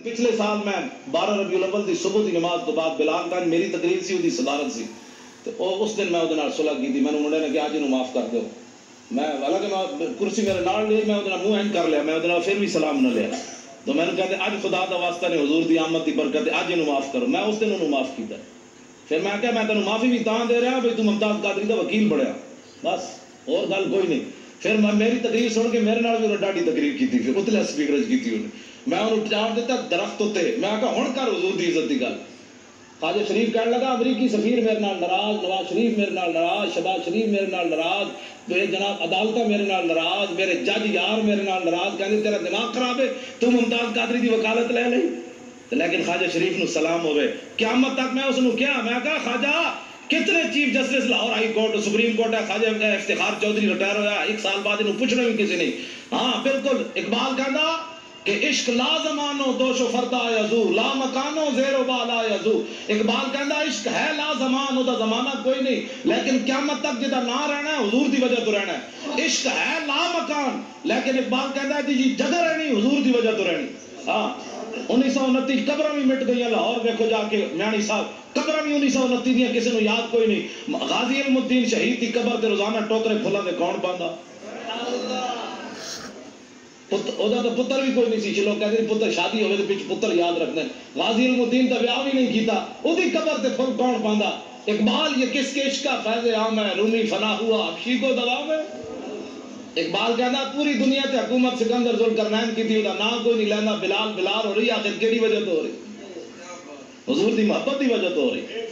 پچھلے سال میں 12 ربیع الاول دی صبح دی نماز تو بعد بلال گنج میری تقریر سی دی صدارت سی تو اس دن میں وہ صلح کی تھی. میں نے منڈے نے کہا جی معاف کر دو. میں حالانکہ میں کرسی میرے نال لی میں وہ منہ اینج کر لیا, میں وہ پھر بھی سلام نہ لیا. تو میں نے کہا کہ اج خدا دا واسطہ نے حضور دی آمد دی برکت اج انہوں معاف کرو. میں اس دن انہوں معاف کیتا. پھر میں کہا میں تینوں معافی بھی تاں دے رہا بھائی تو ممتاز قادری دا وکیل بڑھیا, بس اور گل کوئی نہیں. پھر میں میری تقریر سن کے میرے نال بھی انہوں ڈاڈی تقریر کی تھی, پھر اتلے سپیکر کی تھی انہیں. میں انہوں چار دیتا درخت ہوتے, میں کہا ہن کر حضور دی عزت دی گل. خواجہ شریف کہنے لگا امریکی سفیر میرے نال ناراض, نواز شریف میرے نال ناراض, شہباز شریف میرے نال ناراض, میرے جناب عدالتہ میرے نال ناراض, میرے جج یار میرے نال ناراض. کہنے تیرا دماغ خراب ہے, تو ممتاز قادری دی وکالت لے لئی. لیکن خواجہ شریف نو سلام ہوئے. قیامت تک میں اس نو کیا, میں کہا خواجہ کتنے chief justice Lahore high court supreme court ہے, خواجہ افتخار چودھری ریٹائر ہویا 1 سال بعد انہوں پوچھنا بھی کسی نہیں. ہاں بالکل اقبال کہندا کہ عشق لا زمانو دوش و فردا یزو لا مکانو زیر و بالا یزو. اقبال کہندا عشق ہے لا زمان, دا زمانہ کوئی نہیں, لیکن قیامت تک جدا نہ رہنا ہے حضور دی وجہ تو رہنا ہے. عشق ہے لا مکان, لیکن اقبال کہندا ہے جی جگہ رہنی حضور دی وجہ تو رہنی. ہاں 1929 قبریں بھی مٹ گئی لاہور, دیکھو جا کے میانی صاحب قبریں بھی 1929 دیا کسی نو یاد کوئی نہیں. غازی علم الدین شہید دی قبر تے روزانہ ٹوکرے کھلا دے کون پاندا, تو پتر بھی کوئی نہیں سی. لوگ کہتے ہیں پتر شادی ہوئے تو پیچھے پتر یاد رکھتے ہیں. غازی علم الدین کا بیاہ بھی نہیں کیتا, وہی قبر تے پھل کون پاندا. اقبال یہ کس کے عشق کا فیض عام ہے, رومی فنا ہوا ابشی کو دوام ہے. اقبال کہنا پوری دنیا تے حکومت سکندر ذوالقرنین کی تھی, نام کوئی نہیں لینا. بلال بلال ہو رہی, آخر کیڑی وجہ تو ہو رہی, حضور دی محبت دی وجہ تو ہو رہی.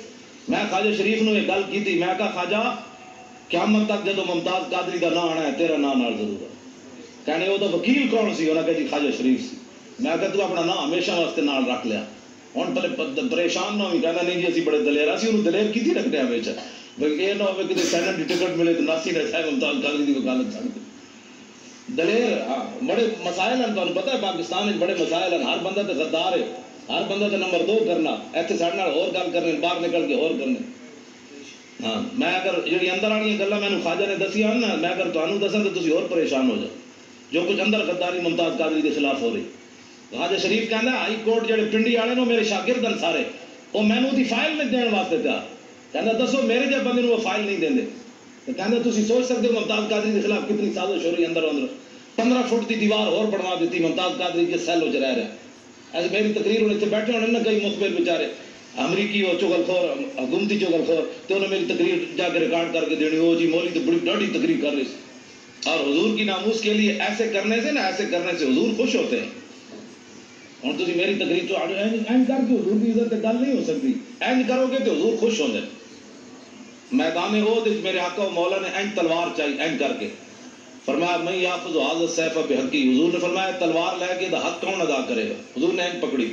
میں خواجہ شریف نو یہ گل کی تھی, میں کہا خواجہ قیامت تک جدو ممتاز قادری دا نام آنا ہے تیرا نام نال ضرور ہے. کہنے وہ تو وکیل کون سی, انہوں نے کہا جی خواجہ شریف سی. میں کہا تو اپنا نام ہمیشہ واسطے نال رکھ لیا, ہوں پریشان نہ ہوئی. کہنا نہیں جی اسی بڑے دلیر, اسی انہوں دلیر کی تھی رکھنے ہمیشہ, بھائی یہ نہ ہو کہ سینٹ کی ٹکٹ ملے تو ناسی نے صاحب ممتاز قادری دی وکالت چھڑ دی. دلیر ہاں بڑے مسائل ہیں, تمہیں پتہ ہے پاکستان میں بڑے مسائل ہیں. ہر بندہ تو غدار ہے, ہر بندہ تو نمبر 2 کرنا, ایتھے ساڈے نال اور گل کرنے, باہر نکل کے اور کرنے. ہاں میں اگر جڑی اندر والی گلاں مینوں خواجہ نے دسیاں نا, میں اگر تمہیں دساں تو تسی اور پریشان ہو جاؤ. جو کچھ اندر غداری ممتاز قادری کے خلاف ہو رہی. خواجہ شریف کہنا ہائی کورٹ جڑے پنڈی والے نو میرے شاگرد ہیں سارے, وہ مینوں دی فائل نہیں دین واسطے تیار. کہنا دسو میرے جے بندے نو وہ فائل نہیں دیندے. تو کہنا تسی سوچ سکتے ہو ممتاز قادری کے خلاف کتنی سازش ہو رہی اندر اندر. 15 فٹ کی دیوار اور بنوا دیتی ممتاز قادری کے سیلو چ رہ رہا. ایسے میری تقریر ہونے سے بیٹھے ہونے نا کئی مخبر بیچارے امریکی ہو چغل خور, حکومتی چغل خور, تو انہوں نے میری تقریر جا کے ریکارڈ کر کے دینی, ہو جی مولوی تو بڑی ڈاڑی تقریر کر رہے تھے. اور حضور کی ناموس کے لیے ایسے کرنے سے نا, ایسے کرنے سے حضور خوش ہوتے ہیں. اور تسی میری تقریر تو اینڈ کر کے حضور کی عزت گل نہیں ہو سکتی. اینڈ کرو گے تو حضور خوش ہوتے ہیں. میدان عہد میرے آقا و مولا نے اینڈ تلوار چاہیے اینڈ کر کے فرمایا میں یافذ ھذا السیف بحقی. حضور نے فرمایا تلوار لے کے دا حق کون ادا کرے گا. حضور نے اینڈ پکڑی.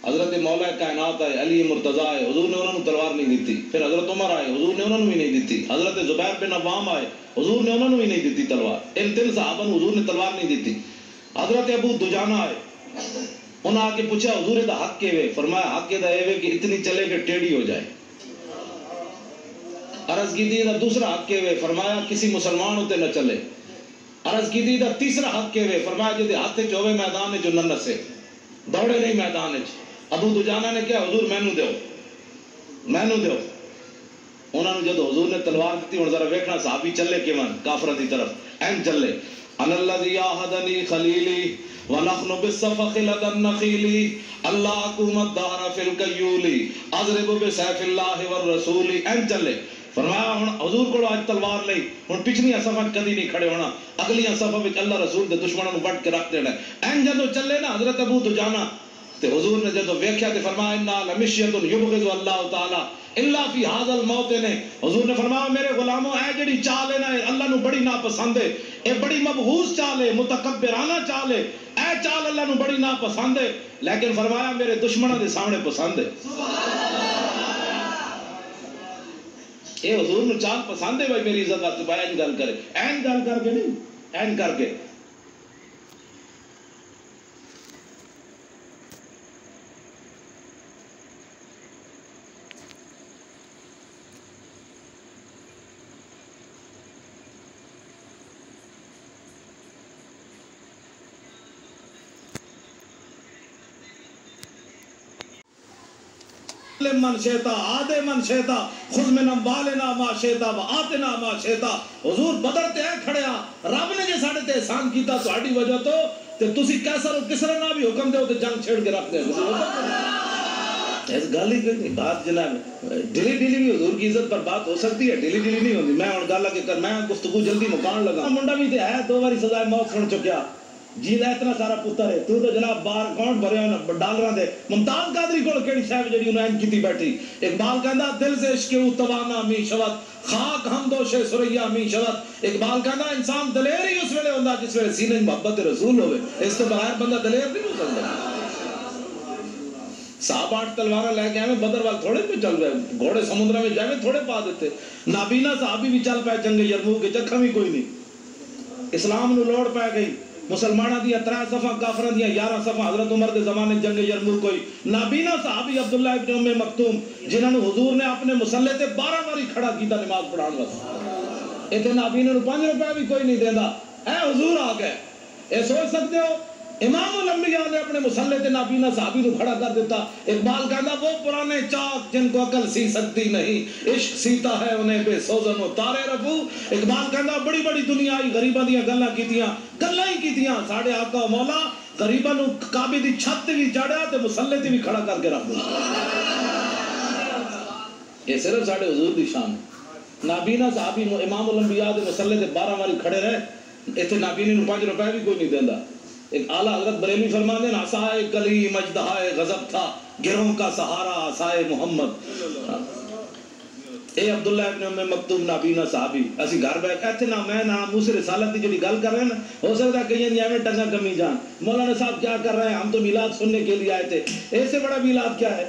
حضرت مولا کائنات آئے, علی مرتضیٰ آئے, حضور نے انہوں نے تلوار نہیں دیتی. پھر حضرت عمر آئے, حضور نے انہوں نے بھی نہیں دیتی. حضرت زبیر بن عوام آئے, حضور نے انہوں نے بھی نہیں دیتی تلوار. ان 3 صحابہ نے حضور نے تلوار نہیں دیتی. حضرت ابو دجانہ آئے, انہوں نے آ کے پوچھا حضور دا حق کے وے. فرمایا حق کے دا اے وے کہ اتنی چلے کہ ٹیڑھی ہو جائے. عرض کی دی دا دوسرا حق کے وے. فرمایا کسی مسلمان ہوتے نہ چلے. عرض کی دی دا تیسرا حق کے وے. فرمایا جدے ہاتھ چوے میدان جو نہ نسے, دوڑے نہیں میدان. ابو دجانہ نے کہا حضور مینوں دیو, مینوں دیو. انہوں نے جدو حضور نے تلوار دیتی, ہوں ذرا ویکھنا صحابی چلے کیون کافروں کی طرف. این چلے ان الذی عاہدنی خلیلی ونحن بالصفخ لدى النخیل اللہ حکومت دار فی القیولی اضرب بسیف اللہ والرسول. این چلے فرمایا ہوں حضور کو آج تلوار لئی, ہوں پچھلی صفحہ کدی نہیں کھڑے ہونا, اگلی صفحہ وچ اللہ رسول دے دشمنوں کو وٹ کے رکھ دینا. این جدو چلے نا حضرت ابو دجانہ تے حضور نے جدو ویکھیا تے فرمایا انا لمشیۃ یبغض اللہ تعالی الا فی ھذا الموت. نے حضور نے فرمایا میرے غلاموں اے جڑی چال ہے نا اللہ نو بڑی ناپسند ہے, اے بڑی مبغوض چال ہے, متکبرانہ چال ہے, اے چال اللہ نو بڑی ناپسند ہے, لیکن فرمایا میرے دشمنوں دے سامنے پسند ہے. اے حضور نو چال پسند ہے بھائی میری عزت واسطے بھائی این گل کرے, این گل کر کے نہیں, این کر کے. اسلم من شئتا آدے من شئتا خذ من اموالنا ما شئتا وآتنا ما شئتا. حضور بدر تے اے کھڑیا رب نے جے ساڈے تے احسان کیتا تہاڈی وجہ تو تے تسی کیسر اور کسرا نہ بھی حکم دیو تے جنگ چھیڑ کے رکھ دے. ایس گل ہی کوئی نہیں. بات جناب ڈیلی ڈیلی بھی حضور کی عزت پر بات ہو سکتی ہے, ڈیلی ڈیلی نہیں ہوتی. میں ہوں گل کے کر میں گفتگو جلدی مکان لگا. منڈا بھی تے ہے 2 باری سزائے موت سن چکیا, جی دا اتنا سارا پتر ہے, تو جناب بار اکاؤنٹ بھرے ہونا ڈالراں دے. ممتاز قادری کول کیڑی صاحب جڑی انہاں ان کیتی بیٹھی. اقبال کہندا دل سے عشق او توانا می شوت خاک ہم دوش سریا می شوت. اقبال کہندا انسان دلیر ہی اس ویلے ہوندا جس ویلے سینے محبت رسول ہوے, اس تو بغیر بندہ دلیر نہیں ہو سکتا. صاحب 8 تلوار لے کے آئے بدر وال تھوڑے پہ چل رہے, گھوڑے سمندر میں جائے تھوڑے پا دیتے. نابینا صحابی بھی چل پائے جنگ یرموک کے چکھا بھی کوئی نہیں. اسلام نو لوڑ پہ گئی. مسلمانہ دیا 3 صفحہ کافرہ دیا 11 صفحہ. حضرت عمر دے زمانے جنگ یرموک کوئی نابینا صحابی عبداللہ ابن ام مکتوم جنہوں نے حضور نے اپنے مسلح تے 12 باری کھڑا کیتا نماز پڑھان واسطے. ایتھے نابینا نو 5 روپے بھی کوئی نہیں دیندا. اے حضور آ گئے. اے سوچ سکتے ہو امام الانبیاء نے اپنے مسلح تے نابینا صحابی کو کھڑا کر دیتا. اقبال کہتا وہ پرانے چاک جن کو عقل سی سکتی نہیں, عشق سیتا ہے انہیں بے سوزن و تارے رفو. اقبال کہتا بڑی بڑی دنیا آئی غریباں دیاں گلاں کیتیاں ہی کیتیاں. ساڈے آقا و مولا غریباں نو کعبے دی چھت تے بھی چڑھیا تے مسلح تے بھی کھڑا کر کے رکھ دیا. یہ صرف ساڈے حضور دی شان ہے. نابینا صحابی امام الانبیاء دے مسلح تے 12 باری کھڑے رہے. ایتھے نابینے نو 5 روپے بھی کوئی نہیں دیندا. ایک اعلیٰ حضرت بریلوی فرماتے ہیں عصائے کلی مجدہائے غضب تھا گروہ کا سہارا عصائے محمد. اے عبداللہ ابن ام مکتوم نابینا صحابی اسی گھر بیٹھ ایتھے نہ میں نہ موسی رسالت دی جڑی گل کر رہے ہیں نا, ہو سکتا ہے کہیں ایویں ٹنگا کمی جان مولانا صاحب کیا کر رہے ہیں, ہم تو میلاد سننے کے لیے آئے تھے. اس سے بڑا میلاد کیا ہے؟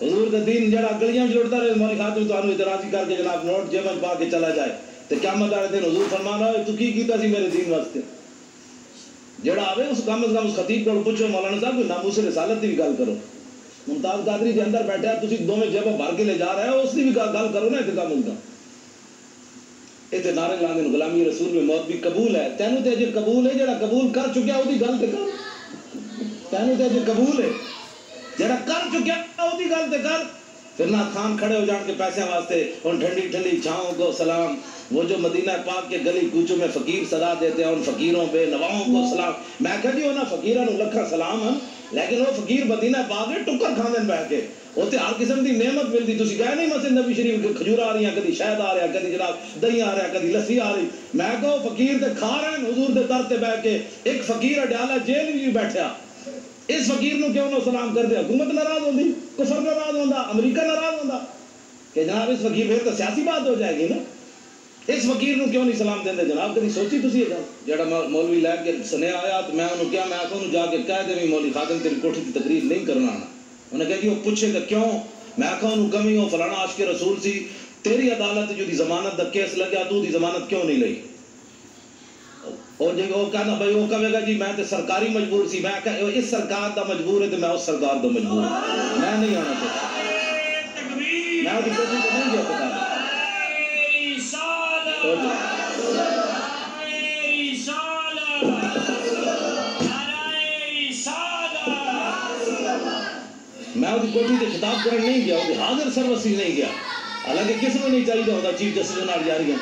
حضور کا دین جڑا گلیاں جوڑتا رہے مولی خاتون تو انو اعتراضی کر کے جناب نوٹ جیب پا کے چلا جائے تو قیامت والے دن حضور فرمان رہا ہے تو کی کیتا سی میرے دین واسطے. جڑا آوے اس کم از کم اس خطیب کو پوچھو مولانا صاحب کوئی ناموس رسالت دی بھی گل کرو. ممتاز قادری دے اندر بیٹھا تسی دوویں جیباں بھر کے لے جا رہے ہو, اس دی بھی گل کرو نا. ایک کم از کم ایتھے نعرے لاندے نے غلامی رسول میں موت بھی قبول ہے. تینوں تے اجر قبول ہے, جڑا قبول کر چکیا او دی گل تے کر. تینوں تے اجر قبول ہے, جڑا کر چکیا او دی گل تے کر. پھر نہ خان کھڑے ہو جان کے پیسے واسطے ان ٹھنڈی ٹھنڈی چھاؤں کو سلام. وہ جو مدینہ پاک کے گلی کوچوں میں فقیر صدا دیتے ہیں ان فقیروں بے نواؤں کو سلام. میں کہا جی انہاں فقیراں نو لکھاں سلام ہیں, لیکن وہ فقیر مدینہ پاک میں ٹکر کھاندے بیٹھ کے اوتے ہر قسم دی نعمت ملدی. تسی گئے نہیں مسجد نبی شریف کھجور آ رہی ہیں, کدی شہد آ رہا, کدی جناب دہی آ رہا, کدی لسی آ رہی. میں کہو فقیر تے کھا رہے ہیں حضور دے در تے بیٹھ کے. ایک فقیر اڈیالہ جیل وچ بیٹھا, اس فقیر نو کیوں نہ سلام کر دے؟ حکومت ناراض ہوندی, کفر ناراض ہوندا, امریکہ ناراض ہوندا کہ جناب اس فقیر پھر تو سیاسی بات ہو جائے گی نا. اس فقیر نو کیوں نہیں سلام دیندے جناب؟ کدی سوچی تسی یہ گل؟ جڑا مولوی لے کے سنیا آیا تو میں انہوں کیا, میں انہوں جا کے کہہ دے مولوی خادم تیری کوٹھی کی تقریر نہیں کرنا آنا. انہوں نے کہا جی وہ پوچھے گا کیوں؟ میں کہا انہوں کمی ہو فلانا عاشق رسول سی, تیری عدالت جو دی ضمانت دا کیس لگیا تو دی ضمانت کیوں نہیں لئی؟ اور جی وہ کہنا بھائی وہ کہے گا جی میں تے سرکاری مجبور سی. میں کہا اس سرکار دا مجبور ہے تو میں اس سرکار دا مجبور ہوں, میں نہیں آنا چاہتا. میں وہ کوٹھی کو نہیں گیا پتا. میں وہ کوٹھی سے خطاب کرنے نہیں گیا, وہ حاضر سروسی نہیں گیا. حالانکہ کس میں نہیں چاہیے ہوتا چیف جسٹس نال جاری ہے.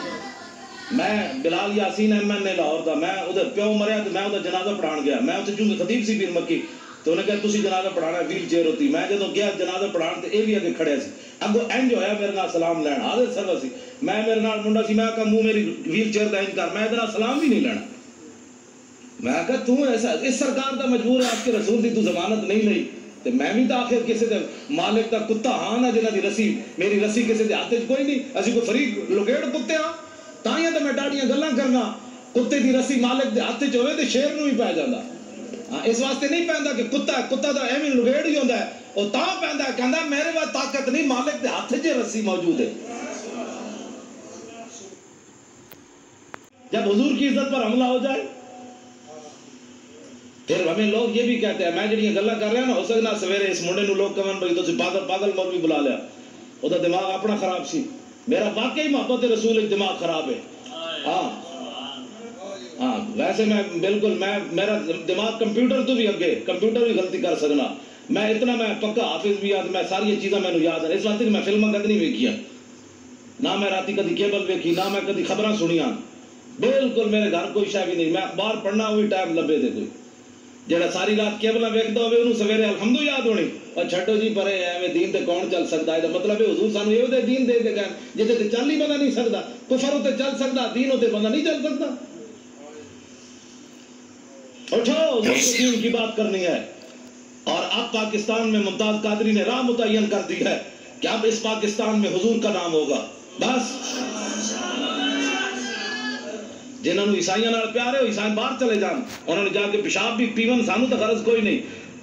میں بلال یاسین ایم این اے لاہور دا, میں ادھر پیو مریا تو میں ادھر جنازہ پڑھان گیا. میں اتنے چونکہ خطیب سی پیر مکی تو انہیں کہا تسی جنازہ پڑھانا ویل چیئر ہوتی. میں جدوں گیا جنازہ پڑھان تے اے بھی اگے کھڑے سی, اگوں انج ہویا میرے نال سلام لین حاضر سروسی. میں میرے نال منڈا سی, میں کہا منہ میری ویل چیئر دا انج کر, میں ادھر سلام بھی نہیں لینا. میں کہا تو ایسا اس سرکار دا مجبور ہے, آپ کے رسول دی تو ضمانت نہیں لئی تے میں بھی تو آخر کسی دے مالک دا کتا ہاں نا جنہاں دی رسی, میری رسی کسی دے ہاتھ کوئی نہیں. اسی کوئی فریق لوگیڑ کتے ہاں تائیں تے میں ڈاڈیاں گلاں کرنا. کتے دی رسی مالک دے ہاتھ ہوئے تے شیر نو ہی پی جاندا. ہاں اس واسطے نہیں پیندا کہ کتا ہے, کتا تو ایویں لوگیڑ ہی ہوندا ہے. او تاں پیندا ہے کہندا میرے پاس طاقت نہیں, مالک دے ہاتھ وچ رسی موجود ہے. جب حضور کی عزت پر حملہ ہو جائے پھر ہمیں لوگ یہ بھی کہتے ہیں, میں جڑیاں گلاں کر رہا ہوں نا, ہو سکنا سویرے اس منڈے نو لوگ کہن بھائی تسی پاگل مولوی بلا لیا, او دا دماغ اپنا خراب سی. میرا واقعی محبت رسول ایک دماغ خراب ہے. ہاں ہاں ویسے میں بالکل میرا دماغ کمپیوٹر تو بھی اگے, کمپیوٹر بھی غلطی کر سکنا, میں اتنا میں پکا حافظ بھی یاد میں ساری چیزاں میں یاد ہے اس واسطے کہ میں فلماں کدی نہیں ویکھیاں نہ میں راتی کدی کیبل ویکھی نہ میں کدی خبراں سنیاں بالکل میرے گھر کوئی شے بھی نہیں میں اخبار پڑھنا وہی ٹائم لبے دے کوئی جڑا ساری رات کیبلاں ویکھدا ہوے انہوں سویرے الحمد یاد ہونی اور چھڈو جی پرے ایویں دین تے کون چل سکدا ہے مطلب ہے حضور سانو ایو دے دین دے کے گئے جتے تے چل ہی بندہ نہیں سکدا کفر تے چل سکدا دین تے بندہ نہیں چل سکدا اٹھو دین کی بات کرنی ہے اور اب پاکستان میں ممتاز قادری نے راہ متعین کر دی ہے کہ اب اس پاکستان میں حضور کا نام ہوگا بس جنہوں نے عیسائیوں نال پیار ہے وہ عیسائی باہر چلے جان انہوں نے جا کے پیشاب بھی پیون سانو تو غرض کوئی نہیں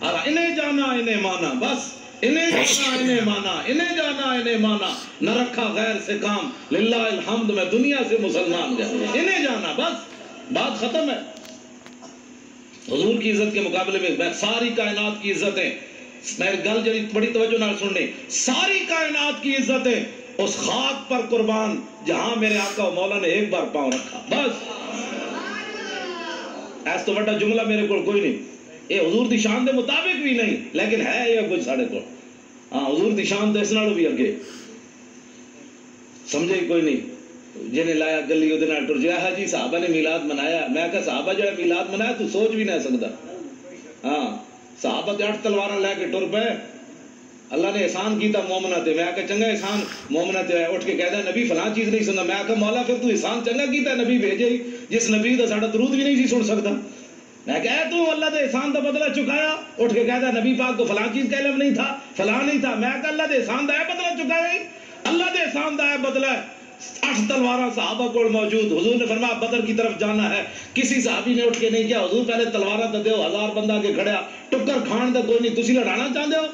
اور انہیں جانا انہیں مانا بس انہیں جانا انہیں مانا انہیں جانا انہیں مانا نہ رکھا غیر سے کام للہ الحمد میں دنیا سے مسلمان گیا انہیں جانا بس بات ختم ہے حضور کی عزت کے مقابلے میں ساری کائنات کی عزتیں میں گل جڑی بڑی توجہ نال سننے ساری کائنات کی عزتیں اس خاک پر قربان جہاں میرے آقا و مولا نے ایک بار پاؤں رکھا بس ایس تو بڑا جملہ میرے کو کوئی نہیں یہ حضور دی شان دے مطابق بھی نہیں لیکن ہے یہ کچھ ساڑھے کو ہاں حضور دی شان دے اس نالوں بھی اگے سمجھے کوئی نہیں جنہیں لایا گلی وہ دن ٹر جایا ہے جی صحابہ نے میلاد منایا میں کہا صحابہ جو ہے میلاد منایا تو سوچ بھی نہیں سکتا ہاں صحابہ تے 8 تلواریں لے کے ٹر پے اللہ نے احسان کیتا مومنہ تے میں کہا چنگا احسان مومنہ تے اٹھ کے کہتا ہے نبی فلاں چیز نہیں سننا میں کہا مولا پھر تو احسان چنگا کیتا ہے نبی بھیجے ہی جس نبی دا ساڑا درود بھی نہیں سی سن سکتا میں کہا تو اللہ دے احسان دا بدلہ چکایا اٹھ کے کہتا ہے نبی پاک کو فلاں چیز کا علم نہیں تھا فلاں نہیں تھا میں کہا اللہ دے احسان دا ہے بدلہ چکایا ہی اللہ دے احسان دا ہے بدلہ 8 تلوارہ صحابہ کو موجود حضور نے فرمایا بدر کی طرف جانا ہے کسی صحابی نے اٹھ کے نہیں کیا حضور پہلے تلوارہ دے دیو 1000 بندہ کے کھڑیا ٹکر کھان دا کوئی نہیں تسی لڑانا چاہتے ہو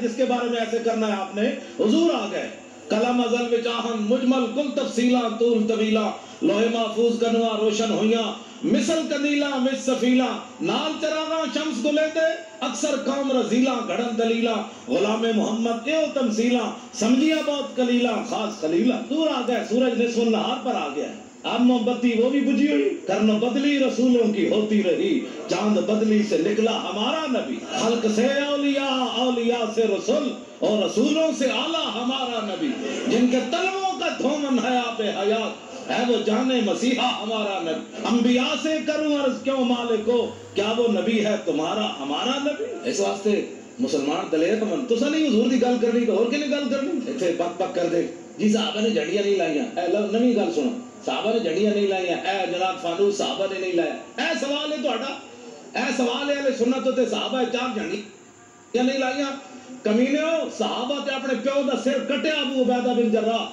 جس کے بارے میں ایسے کرنا ہے آپ نے حضور آ گئے کلم ازل وچاہن مجمل کل تفصیلہ طول طویلہ لوح محفوظ کنواں روشن ہویاں مثل قدیلہ مس سفیلہ نال چراغاں شمس گلیندے اکثر قوم رزیلہ گھڑن دلیلہ غلام محمد ایو تمثیلہ سمجھیا بہت قلیلہ خاص خلیلہ دور آ گئے سورج نصف النہار پر آ گیا اب موم بتی وہ بھی بجھی ہوئی کرن بدلی رسولوں کی ہوتی رہی چاند بدلی سے نکلا ہمارا نبی خلق سے اولیاء اولیاء سے رسول اور رسولوں سے اعلیٰ ہمارا نبی جن کے طلبوں کا دھومن ہے آپ حیات ہے وہ جانے مسیحا ہمارا نبی انبیاء سے کروں عرض کیوں مالکو کیا وہ نبی ہے تمہارا ہمارا نبی اس واسطے مسلمان دلیر من تو سا نہیں حضور دی گل کرنی تو اور کنے گل کرنی ایتھے پک پک کر دے جی صحابہ نے جھڑیاں نہیں لائیاں اے نویں گل سنو صحابہ نے جھڑیاں نہیں لائیاں اے جناب فانوس صحابہ نے نہیں لایا اے سوال ہے تہاڈا اے سوال ہے اہل سنت تے صحابہ 4 جھڑیاں نہیں لائیاں کمینیو صحابہ تے اپنے پیو دا سر کٹیا ابو عبیدہ بن جراح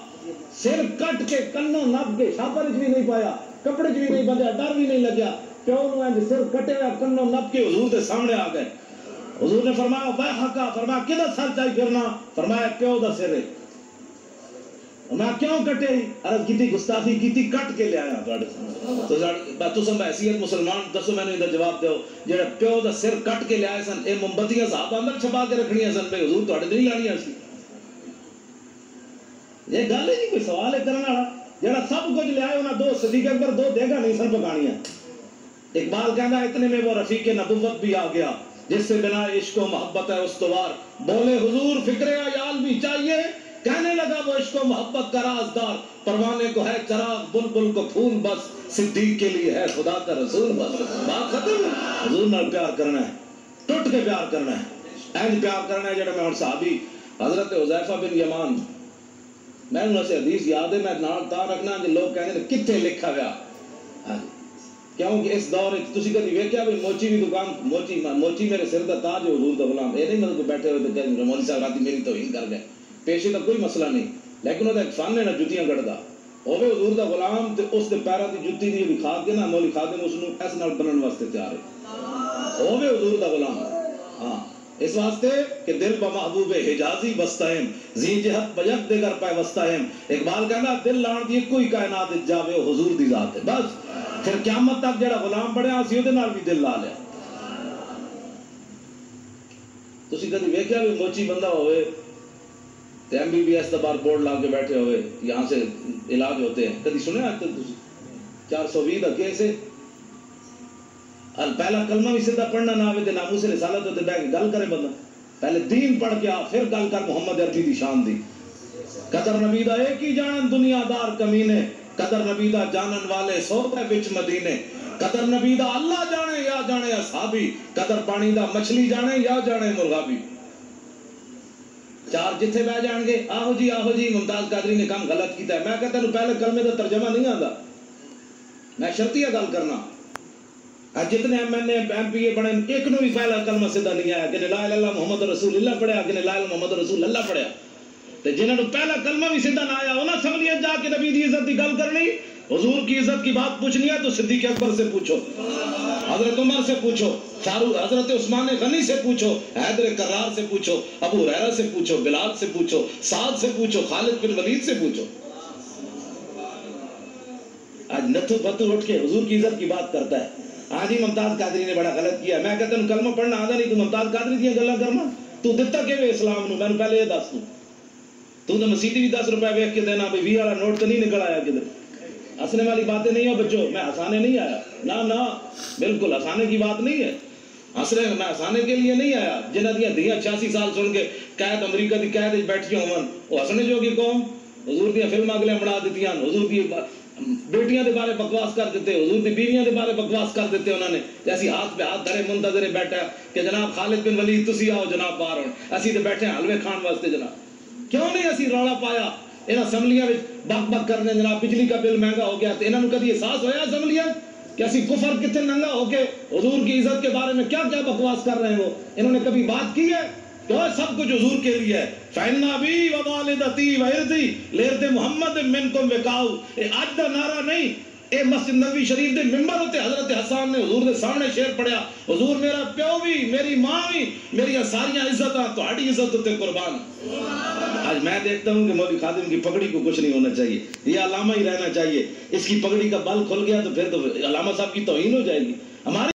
سر کٹ کے کنوں نپ کے شاپر بھی نہیں پایا کپڑے بھی نہیں بندیا ڈر بھی نہیں لگیا پیو نو انج سر کٹے ہوا کنوں نپ کے حضور دے سامنے آ گئے حضور نے فرمایا بے حقا فرمایا کدھر سر چاہی پھرنا فرمایا پیو دا سر ہے میں کیوں کٹے عرض کیتی گستاخی کیتی کٹ کے لے آیا تو تساں حیثیت مسلمان دسو میں نے ادھر جواب دیو جڑا پیو دا سر کٹ کے لے آئے سن اے موم بتیاں صحابہ اندر چھپا کے رکھنیاں سن بے حضور تہاڈے نہیں لانیاں سی یہ گل ہے نہیں کوئی سوال ہے کرنے والا جڑا سب کچھ لے آئے انہاں 2 صدیق اکبر 2 دیگا نہیں سن پکانیاں اقبال کہندا اتنے میں وہ رفیق نبوت بھی آ گیا جس سے بنا عشق و محبت ہے استوار بولے حضور فکر عیال بھی چاہیے کہنے لگا وہ عشق و محبت کا رازدار پروانے کو ہے چراغ بلبل کو پھول بس صدیق کے لیے ہے خدا کا رسول بس بات ختم حضور نال پیار کرنا ہے ٹوٹ کے پیار کرنا ہے این پیار کرنا ہے جڑا میں اور صحابی حضرت حذیفہ بن یمان میں انہوں سے حدیث یاد ہے میں نال تا رکھنا کہ لوگ کہنے ہیں کتھے لکھا گیا کیونکہ اس دور تسی کدی ویکھیا بھی موچی بھی دکان موچی میرے سر دا تاج حضور دا غلام اے نہیں مطلب بیٹھے ہوئے تے کہندے مولوی صاحب راتی میری توہین کر گئے پیشے کا کوئی مسئلہ نہیں لیکن وہ ایک فن ہے نا جتیاں گڑدا ہوے حضور دا غلام تے اس دے پیراں دی جُتی دی بھی کھا کے نا مولوی خادم اس نو اس نال بنن واسطے تیار ہے ہوے حضور دا غلام ہاں اس واسطے کہ دل با محبوب حجازی بستائم زی جہت بیک دیگر پائے وستائم اقبال کہنا دل لان دی کوئی کائنات جاوے حضور دی ذات ہے بس پھر قیامت تک جڑا غلام بڑھیا سی اودے نال بھی دل لا لیا تسی کدی ویکھیا بھی موچی بندہ ہوئے تے ایم بی بی ایس دا بار بورڈ لا کے بیٹھے ہوئے یہاں سے علاج ہوتے ہیں کدی سنے آج تک تسی 420 دا کیس ہے پہلا کلمہ بھی سیدھا پڑھنا نہ آوے تے ناموس رسالت تے بیٹھ کے گل کرے بندہ پہلے دین پڑھ کے آ پھر گل کر محمد عربی دی شان دی. قدر نبی دا ایک ہی جانن دنیا دار کمینے, قدر نبی دا جانن والے سو پہ بچ مدینے. قدر نبی دا اللہ جانے یا جانے اصحابی, قدر پانی دا مچھلی جانے یا جانے مرغابی. چار جتھے بہ جان گے آہو جی ممتاز قادری نے کام غلط کیتا ہے. میں کہتا ہوں پہلے کلمے دا ترجمہ نہیں آتا, میں شرطیہ گل کرنا. جتنے MPA بنے ایک نو بھی پہلا کلمہ سیدھا نہیں آیا کہ لا الہ الا اللہ محمد رسول اللہ پڑھیا, کہ لا الہ الا اللہ محمد رسول اللہ پڑھیا. تے جنہاں نو پہلا کلمہ بھی سیدھا نہ آیا انہاں سمجھیا جا کے نبی دی عزت دی گل کرنی, حضور کی عزت کی بات پوچھنی ہے تو صدیق اکبر سے پوچھو, حضرت عمر سے پوچھو, حضرت عثمان غنی سے پوچھو, حیدر کرار سے پوچھو, ابو ہریرہ سے پوچھو, بلال سے پوچھو, سعد سے پوچھو, خالد بن ولید سے پوچھو. آج نتھو پتو اٹھ کے حضور کی عزت کی بات کرتا ہے. آج ہی ممتاز قادری نے بڑا غلط کیا. میں کہتا ہوں کلمہ پڑھنا آدھا نہیں, تو ممتاز قادری دیا گلا کرنا. تو دتا کہ اسلام نو, میں نے پہلے یہ دس دوں. تو مسیدی بھی 10 روپے ویک کے دینا, بھائی 20 والا نوٹ تو نہیں نکل آیا کدھر. ہنسنے والی باتیں نہیں ہو بچوں, میں ہنسانے نہیں آیا, نہ بالکل ہنسانے کی بات نہیں ہے. میں ہنسانے کے لیے نہیں آیا. جنہ دیا دیا 86 سال سن کے قید امریکہ دی قید بیٹھی ہون, وہ ہنسنے جو کی قوم حضور دیا فلم اگلے بنا دیتی, حضور دی بیٹیاں دے بارے بکواس کر دیتے, حضور دی بیویاں دے بارے بکواس کر دیتے. انہوں نے جیسی ہاتھ پہ ہاتھ دھرے منتظر بیٹھا کہ جناب خالد بن ولید تسی آؤ جناب باہر ہوں, اسی تے بیٹھے ہیں حلوے کھان واسطے. جناب کیوں نہیں اسی رولا پایا ان اسمبلیاں بک بک کرنے, جناب بجلی کا بل مہنگا ہو گیا. تو انہوں نے کبھی احساس ہویا اسمبلیاں کہ اسی کفر کتنے ننگا ہو کے حضور کی عزت کے بارے میں کیا کیا بکواس کر رہے ہیں. وہ انہوں نے کبھی بات کی ہے کہ سب کچھ حضور کے لیے ہے. فَإِنَّ أَبِي وَوَالِدَتِي وَإِرْضِي لِإِرْضِ مُحَمَّدٍ مِنْكُمْ وِقَاءُ. اے آج دا نعرہ نہیں, اے مسجد نبوی شریف دے ممبر ہوتے حضرت حسان نے حضور دے سامنے شعر پڑھیا, حضور میرا پیو بھی, میری ماں بھی, میری ساریاں عزتاں تہاڈی عزت تے قربان. آج میں دیکھتا ہوں کہ مولوی خادم کی پگڑی کو کچھ نہیں ہونا چاہیے, یہ علامہ ہی رہنا چاہیے. اس کی پگڑی کا بل کھل گیا تو پھر تو علامہ صاحب کی توہین ہو جائے گی. ہماری